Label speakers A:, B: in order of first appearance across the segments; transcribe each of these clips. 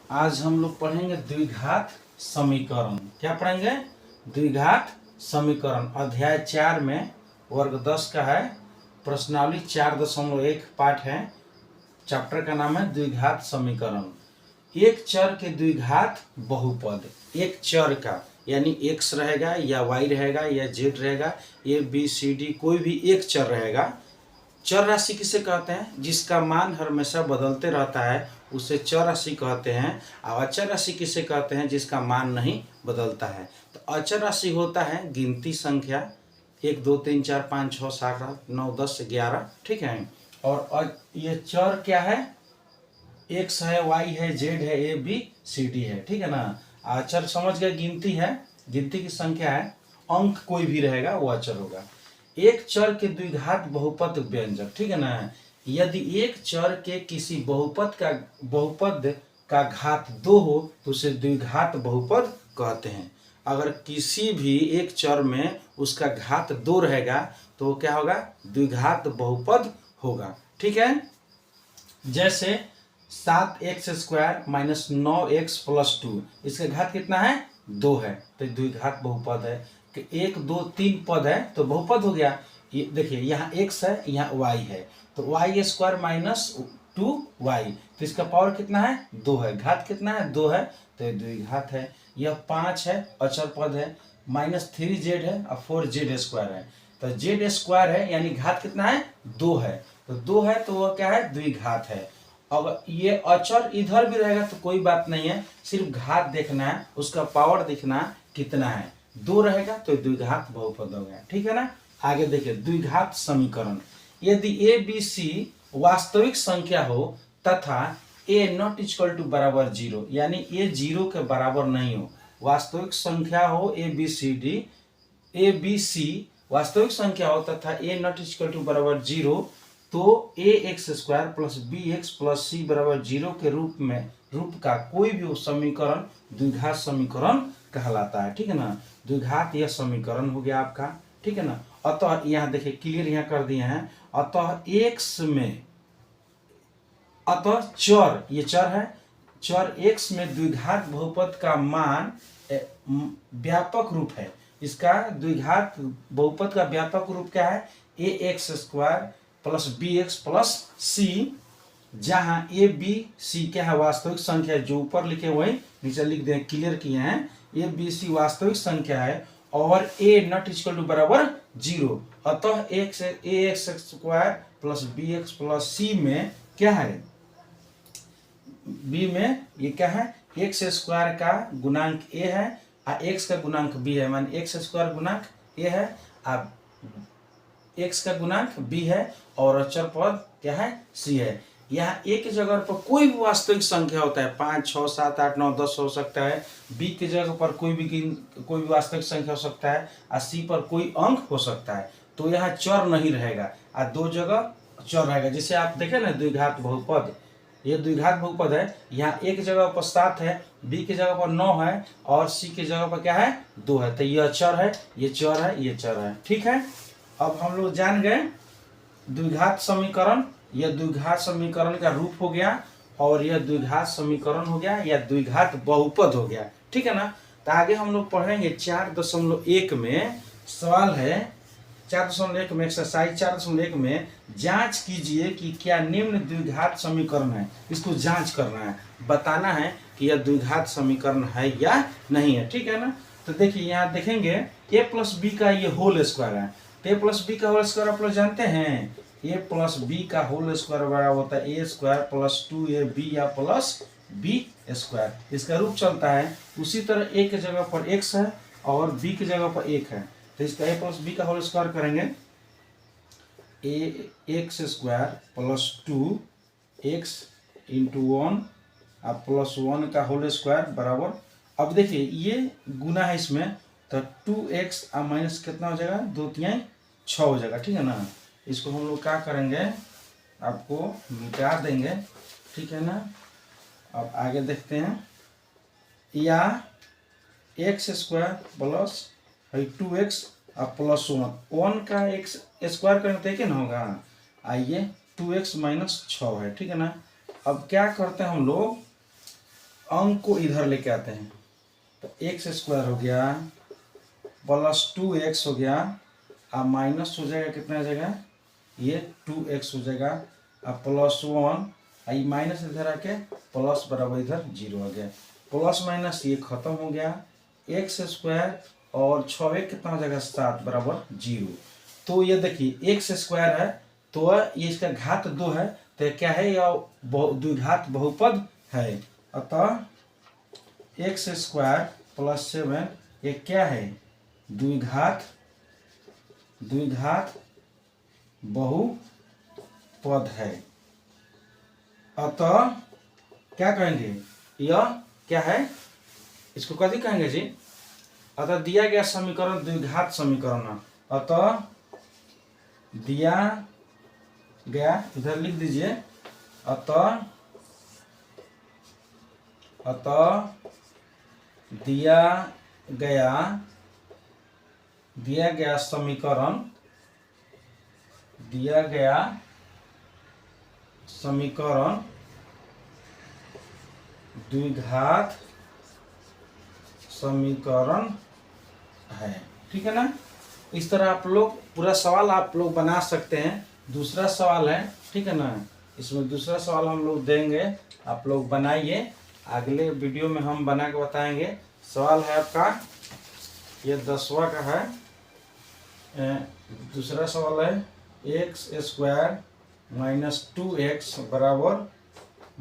A: आज हम लोग पढ़ेंगे द्विघात समीकरण। क्या पढ़ेंगे? द्विघात समीकरण। अध्याय 4 में वर्ग 10 का है, प्रश्नावली 4.1 पाठ है। चैप्टर का नाम है द्विघात समीकरण। एक चर के द्विघात बहुपद, एक चर का यानी x रहेगा या y रहेगा या z रहेगा, a b c d कोई भी एक चर रहेगा। चर राशि किसे कहते हैं? जिसका मान हमेशा बदलते रहता है उसे चर राशि कहते हैं। और अचर राशि किसे कहते हैं? जिसका मान नहीं बदलता है। तो अचर राशि होता है गिनती संख्या 1 2 3 4 5 6 7 8 9 10 11, ठीक है। और ये चर क्या है? x है, y है, z है, a b c d है, ठीक है ना। अचर समझ गए, गिनती है, गिनती की संख्या है, अंक कोई भी रहेगा वो अचर होगा। एक चर के द्विघात बहुपद व्यंजक, ठीक है ना। यदि एक चर के किसी बहुपद का घात 2 हो तो उसे द्विघात बहुपद कहते हैं। अगर किसी भी एक चर में उसका घात 2 रहेगा तो क्या होगा? द्विघात बहुपद होगा, ठीक है। जैसे 7x² - 9x + 2, इसका घात कितना है? 2 है, तो द्विघात बहुपद है। कि 1 2 3 पद है तो बहुपद हो गया। ये देखिए, यहाँ x है, यहाँ y है, तो y² - 2y, तो इसका पावर कितना है? 2 है। घात कितना है? 2 है, तो ये द्विघात है। यह 5 है, अचर पद है, -3z है और 4z² है, तो z² है यानी घात कितना है? 2 है, तो 2 है तो वह क्या है? द्विघात है। अगर ये अचर इधर भी रहेगा तो कोई बात नहीं है, सिर्फ घात देखना है, उसका पावर देखना कितना है। 2 रहेगा तो द्विघात बहुपद हो गया, ठीक है ना। आगे देखिए, द्विघात समीकरण। यदि a b c वास्तविक संख्या हो तथा a ≠ बराबर 0, यानी a 0 के बराबर नहीं हो, वास्तविक संख्या हो a b c वास्तविक संख्या हो तथा a ≠ बराबर 0, तो ax² + bx + c बराबर 0 के रूप का कोई भी समीकरण द्विघात समीकरण कहलाता है, ठीक है ना। द्विघात यह समीकरण हो गया आपका, ठीक है ना। अतः यहाँ देखिए, क्लियर यहाँ कर दिए हैं। अतः चर, ये चर है, चर x में द्विघात बहुपद का मान व्यापक रूप है। इसका द्विघात बहुपद का व्यापक रूप क्या है? ax² + bx + c, जहां a b c क्या है? वास्तविक संख्या, जो ऊपर लिखे वही नीचे लिख दें, क्लियर किए हैं। a b c वास्तविक संख्या है और a ≠ बराबर 0, अतः ax² + bx + c में क्या है? b में ये क्या है? x² का गुणांक a है और x का गुणांक b है, माने x² गुणांक a है और x का गुणांक b है, और अचर पद क्या है? c है। यहाँ a की जगह पर कोई भी वास्तविक संख्या होता है, 5 6 7 8 9 10 हो सकता है, b की जगह पर कोई भी वास्तविक संख्या हो सकता है और c पर कोई अंक हो सकता है, तो यहाँ चर नहीं रहेगा और 2 जगह चर रहेगा। जैसे आप देखें ना, द्विघात बहुपद, ये द्विघात बहुपद है। यहाँ a की जगह पर 7 है, b की जगह पर 9 है और c की जगह पर क्या है? 2 है, तो यह चर है, ये चर है, ये चर है, ठीक है। अब हम लोग जान गए द्विघात समीकरण, यह द्विघात समीकरण का रूप हो गया और यह द्विघात समीकरण हो गया या द्विघात बहुपद हो गया, ठीक है ना। तो आगे हम लोग पढ़ेंगे 4.1 में सवाल है, 4.1 में एक्सरसाइज 4.1 में जांच कीजिए कि क्या निम्न द्विघात समीकरण है। इसको जांच करना है, बताना है कि यह द्विघात समीकरण है या नहीं है, ठीक है ना। तो देखिए, यहाँ देखेंगे a + b का ये होल स्क्वायर है, तो a + b का होल स्क्वायर आप लोग जानते हैं, a + b का होल स्क्वायर बराबर होता है a² + 2ab या +b²। इसका रूप चलता है। उसी तरह a की जगह पर x है और b की जगह पर 1 है, तो इसका a + b का होल स्क्वायर करेंगे, ax² + 2x × 1 +1 का होल स्क्वायर बराबर, अब देखिए ये गुना है इसमें, तो 2x माइनस कितना हो जाएगा? 2 3 6 हो जाएगा, ठीक है ना। इसको हम लोग क्या करेंगे? आपको मिटा देंगे, ठीक है ना। अब आगे देखते हैं, या x² + 2x +1 का x² करते हैं कि ना होगा, आइए 2x - 6 है, ठीक है ना। अब क्या करते हैं हम लोग, अंक को इधर लेके आते हैं तो एक्स स्क्वायर हो गया प्लस 2x हो गया और माइनस हो जाएगा कितना जगह ये 2x हो जाएगा और प्लस 1 और ये माइनस इधर आके प्लस बराबर इधर 0 आ गया। प्लस माइनस ये खत्म हो गया एक्स स्क्वायर और 6 कितना हो जाएगा 7 बराबर 0। तो ये देखिए एक्स स्क्वायर है तो ये इसका घात 2 है तो ये क्या है यह द्विघात बहुपद है। अतः एक्स स्क्वायर प्लस 7 ये क्या है द्विघात बहुपद है। अतः क्या कहेंगे यह क्या है इसको कथी कहेंगे जी। अतः दिया गया समीकरण द्विघात समीकरण है। अतः दिया गया इधर लिख दीजिए अतः दिया गया समीकरण द्विघात समीकरण है। ठीक है ना। इस तरह आप लोग पूरा सवाल आप लोग बना सकते हैं। दूसरा सवाल है ठीक है ना, इसमें दूसरा सवाल हम लोग देंगे आप लोग बनाइए, अगले वीडियो में हम बना के बताएंगे। सवाल है आपका ये 10वां का है। दूसरा सवाल है एक्स स्क्वायर माइनस 2x बराबर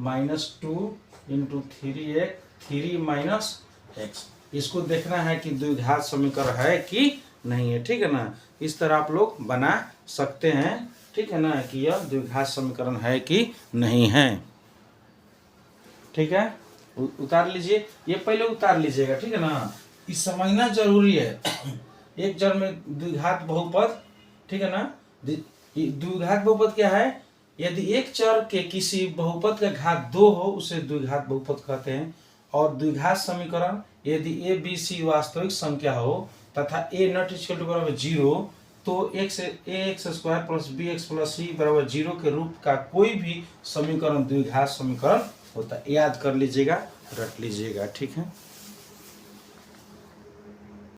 A: -2 इंटू 3 माइनस एक्स। इसको देखना है कि द्विघात समीकरण है कि नहीं है। ठीक है ना। इस तरह आप लोग बना सकते हैं। ठीक है ना कि यह द्विघात समीकरण है कि नहीं है। ठीक है उतार लीजिए, ये पहले उतार लीजिएगा। ठीक है ना, इस समझना जरूरी है। एक जड़ में द्विघात बहुपद। ठीक है ना, द्विघात बहुपद क्या है, यदि एक चर के किसी बहुपद का घात 2 हो उसे द्विघात बहुपद कहते हैं। और द्विघात समीकरण यदि ए बी सी वास्तविक संख्या हो तथा ए नॉट इक्वल टू बराबर 0 तो X square plus B X plus C बराबर 0 के रूप का कोई भी समीकरण द्विघात समीकरण होता है। याद कर लीजिएगा, रट लीजिएगा। ठीक है।